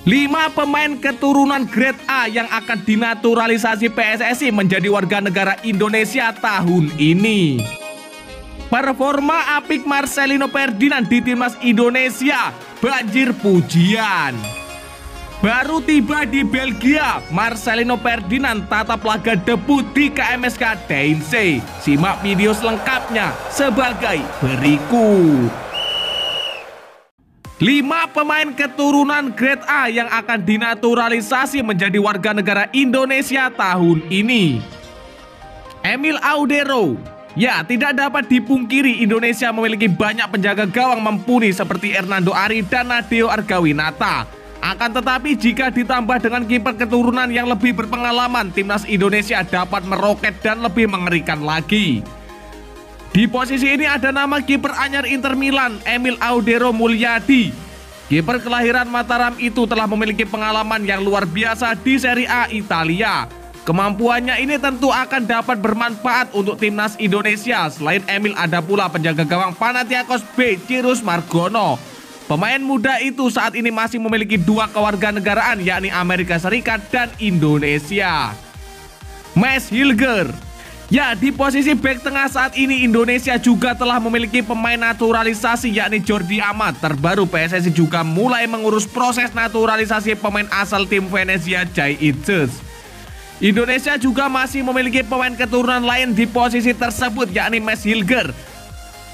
5 pemain keturunan Grade A yang akan dinaturalisasi PSSI menjadi warga negara Indonesia tahun ini. Performa apik Marcelino Ferdinand di timnas Indonesia banjir pujian. Baru tiba di Belgia, Marcelino Ferdinand tatap laga debut di KMSK Deinze. Simak video selengkapnya sebagai berikut. 5 pemain keturunan Grade A yang akan dinaturalisasi menjadi warga negara Indonesia tahun ini. Emil Audero. Ya, tidak dapat dipungkiri Indonesia memiliki banyak penjaga gawang mumpuni seperti Hernando Ari dan Nadeo Argawinata. Akan tetapi jika ditambah dengan kiper keturunan yang lebih berpengalaman, timnas Indonesia dapat meroket dan lebih mengerikan lagi. Di posisi ini ada nama kiper anyar Inter Milan, Emil Audero Mulyadi. Kiper kelahiran Mataram itu telah memiliki pengalaman yang luar biasa di Serie A Italia. Kemampuannya ini tentu akan dapat bermanfaat untuk timnas Indonesia. Selain Emil ada pula penjaga gawang Panathinaikos B, Cyrus Margono. Pemain muda itu saat ini masih memiliki 2 kewarganegaraan, yakni Amerika Serikat dan Indonesia. Max Hilger. Ya, di posisi bek tengah saat ini Indonesia juga telah memiliki pemain naturalisasi, yakni Jordi Amat. Terbaru PSSI juga mulai mengurus proses naturalisasi pemain asal tim Venezia Jai Itses. Indonesia juga masih memiliki pemain keturunan lain di posisi tersebut, yakni Max Hilger.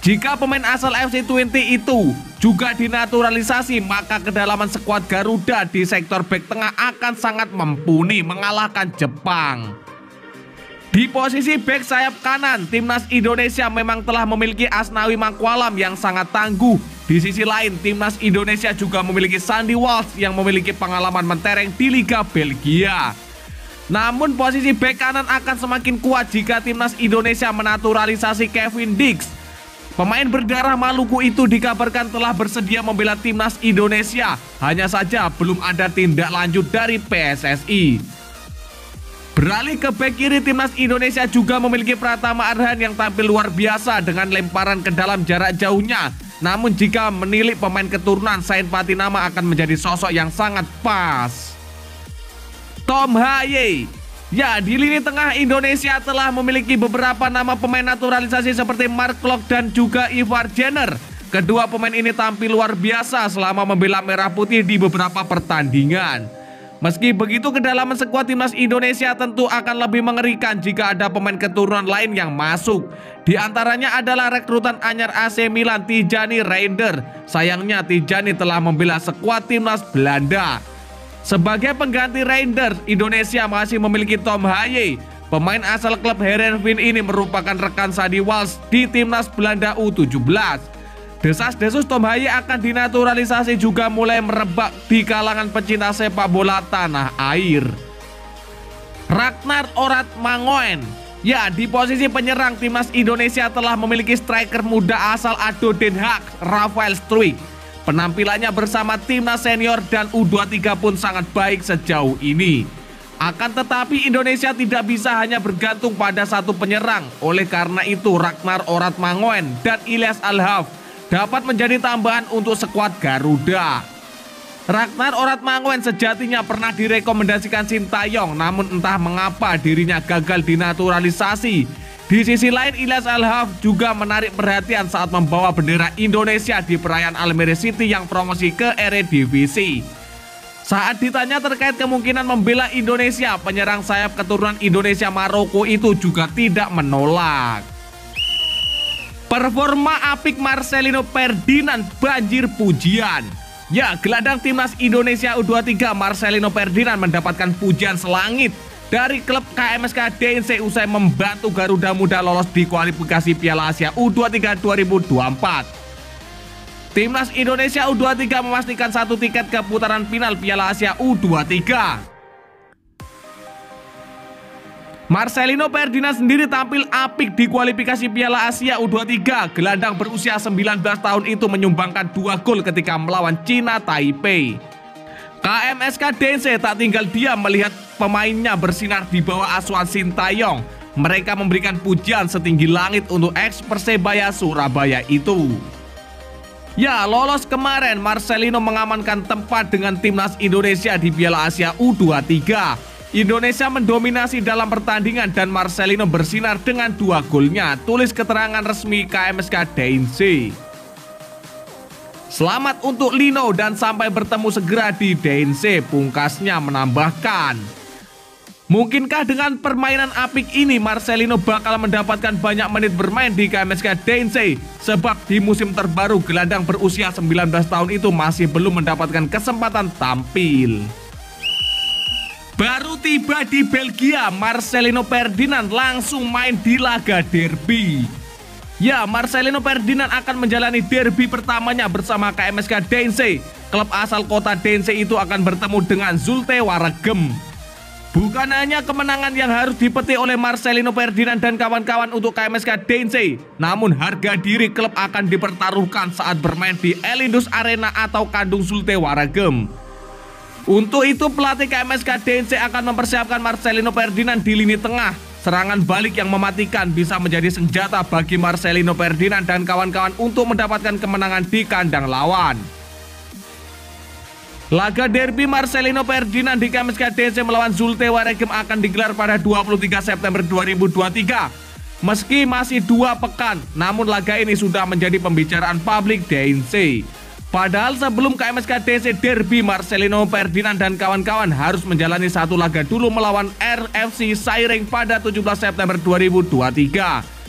Jika pemain asal FC20 itu juga dinaturalisasi, maka kedalaman skuad Garuda di sektor bek tengah akan sangat mumpuni mengalahkan Jepang. Di posisi bek sayap kanan, timnas Indonesia memang telah memiliki Asnawi Mangkualam yang sangat tangguh. Di sisi lain, timnas Indonesia juga memiliki Sandy Walsh yang memiliki pengalaman mentereng di Liga Belgia. Namun posisi bek kanan akan semakin kuat jika timnas Indonesia menaturalisasi Kevin Dix. Pemain berdarah Maluku itu dikabarkan telah bersedia membela timnas Indonesia. Hanya saja belum ada tindak lanjut dari PSSI. Beralih ke bek kiri, timnas Indonesia juga memiliki Pratama Arhan yang tampil luar biasa dengan lemparan ke dalam jarak jauhnya. Namun jika menilik pemain keturunan, Sain Patinama akan menjadi sosok yang sangat pas. Tom Haye. Ya, di lini tengah Indonesia telah memiliki beberapa nama pemain naturalisasi seperti Mark Klok dan juga Ivar Jenner. Kedua pemain ini tampil luar biasa selama membela Merah Putih di beberapa pertandingan. Meski begitu, kedalaman skuad timnas Indonesia tentu akan lebih mengerikan jika ada pemain keturunan lain yang masuk. Di antaranya adalah rekrutan anyar AC Milan Tijani Reinder. Sayangnya Tijani telah membela skuad timnas Belanda. Sebagai pengganti Reinder, Indonesia masih memiliki Tom Haye. Pemain asal klub Heerenveen ini merupakan rekan Sandy Walsh di timnas Belanda U17. Desas-desus Tom Haye akan dinaturalisasi juga mulai merebak di kalangan pecinta sepak bola tanah air. Ragnar Orat Mangoen. Ya, di posisi penyerang timnas Indonesia telah memiliki striker muda asal ADO Den Haag, Rafael Struijk. Penampilannya bersama timnas senior dan U23 pun sangat baik sejauh ini. Akan tetapi Indonesia tidak bisa hanya bergantung pada satu penyerang. Oleh karena itu Ragnar Orat Mangoen dan Ilyas Alhaf dapat menjadi tambahan untuk skuad Garuda. Ragnar Orat Mangoen sejatinya pernah direkomendasikan Sintayong, namun entah mengapa dirinya gagal dinaturalisasi. Di sisi lain, Ilyas Alhaf juga menarik perhatian saat membawa bendera Indonesia di perayaan Almere City yang promosi ke Eredivisie. Saat ditanya terkait kemungkinan membela Indonesia, penyerang sayap keturunan Indonesia Maroko itu juga tidak menolak. Performa apik Marcelino Ferdinand banjir pujian. Ya, gelandang timnas Indonesia U23 Marcelino Ferdinand mendapatkan pujian selangit dari klub KMSK Deinze usai membantu Garuda Muda lolos di kualifikasi Piala Asia U23 2024. Timnas Indonesia U23 memastikan 1 tiket ke putaran final Piala Asia U23. Marcelino Ferdinand sendiri tampil apik di kualifikasi Piala Asia U23. Gelandang berusia 19 tahun itu menyumbangkan 2 gol ketika melawan China Taipei. KMSK Deinze tak tinggal diam melihat pemainnya bersinar di bawah asuhan Sintayong. Mereka memberikan pujian setinggi langit untuk ex Persebaya Surabaya itu. Ya, lolos kemarin Marcelino mengamankan tempat dengan timnas Indonesia di Piala Asia U23. Indonesia mendominasi dalam pertandingan dan Marcelino bersinar dengan 2 golnya, tulis keterangan resmi KMSK DNC. Selamat untuk Lino dan sampai bertemu segera di DNC, pungkasnya menambahkan. Mungkinkah dengan permainan apik ini Marcelino bakal mendapatkan banyak menit bermain di KMSK DNC? Sebab di musim terbaru gelandang berusia 19 tahun itu masih belum mendapatkan kesempatan tampil. Baru tiba di Belgia, Marcelino Ferdinand langsung main di laga derby. Ya, Marcelino Ferdinand akan menjalani derby pertamanya bersama KMSK DNC. Klub asal kota DNC itu akan bertemu dengan Zulte Waregem. Bukan hanya kemenangan yang harus dipetik oleh Marcelino Ferdinand dan kawan-kawan untuk KMSK DNC, namun harga diri klub akan dipertaruhkan saat bermain di Elindus Arena atau kandung Zulte Waregem. Untuk itu pelatih KMSK DNC akan mempersiapkan Marcelino Ferdinand di lini tengah. Serangan balik yang mematikan bisa menjadi senjata bagi Marcelino Ferdinand dan kawan-kawan untuk mendapatkan kemenangan di kandang lawan. Laga derby Marcelino Ferdinand di KMSK DNC melawan Zulte Waregem akan digelar pada 23 September 2023. Meski masih 2 pekan, namun laga ini sudah menjadi pembicaraan publik DNC. Padahal sebelum KMSK DNC derby, Marcelino Ferdinand dan kawan-kawan harus menjalani satu laga dulu melawan RFC Seiring pada 17 September 2023.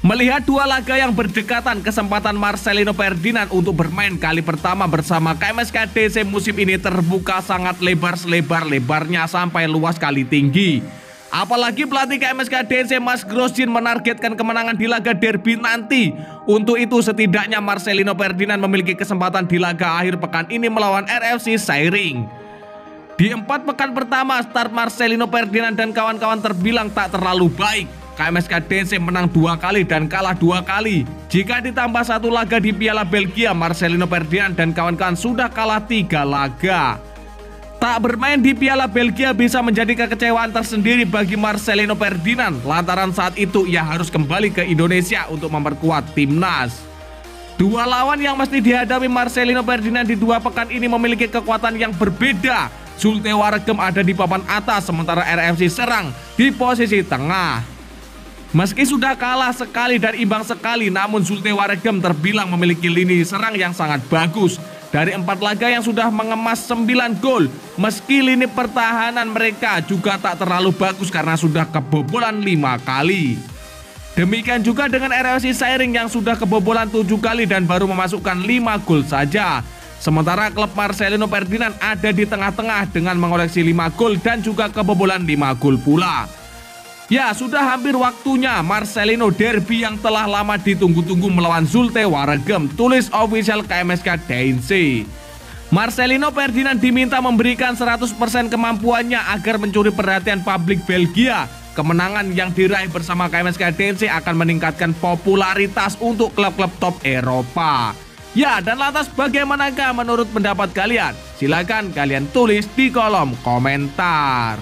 Melihat 2 laga yang berdekatan, kesempatan Marcelino Ferdinand untuk bermain kali pertama bersama KMSK DNC musim ini terbuka sangat lebar, selebar-lebarnya sampai luas kali tinggi. Apalagi pelatih KMSK DNC Mas Grosjean menargetkan kemenangan di laga derby nanti. Untuk itu setidaknya Marcelino Ferdinand memiliki kesempatan di laga akhir pekan ini melawan RFC Seiring. Di 4 pekan pertama, start Marcelino Ferdinand dan kawan-kawan terbilang tak terlalu baik. KMSK DNC menang 2 kali dan kalah 2 kali. Jika ditambah 1 laga di Piala Belgia, Marcelino Ferdinand dan kawan-kawan sudah kalah 3 laga. Tak bermain di Piala Belgia bisa menjadi kekecewaan tersendiri bagi Marcelino Ferdinand, lantaran saat itu ia harus kembali ke Indonesia untuk memperkuat timnas. 2 lawan yang mesti dihadapi Marcelino Ferdinand di 2 pekan ini memiliki kekuatan yang berbeda. Zulte Waregem ada di papan atas, sementara RFC Serang di posisi tengah. Meski sudah kalah sekali dan imbang sekali, namun Zulte Waregem terbilang memiliki lini serang yang sangat bagus. Dari 4 laga yang sudah mengemas 9 gol, meski lini pertahanan mereka juga tak terlalu bagus karena sudah kebobolan 5 kali. Demikian juga dengan RFC Seiring yang sudah kebobolan 7 kali dan baru memasukkan 5 gol saja. Sementara klub Marcelino Ferdinand ada di tengah-tengah dengan mengoleksi 5 gol dan juga kebobolan 5 gol pula. Ya, sudah hampir waktunya Marcelino derby yang telah lama ditunggu-tunggu melawan Zulte Waregem, tulis official KMSK DNC. Marcelino Ferdinand diminta memberikan 100% kemampuannya agar mencuri perhatian publik Belgia. Kemenangan yang diraih bersama KMSK DNC akan meningkatkan popularitas untuk klub-klub top Eropa. Ya, dan lantas bagaimanakah menurut pendapat kalian? Silakan kalian tulis di kolom komentar.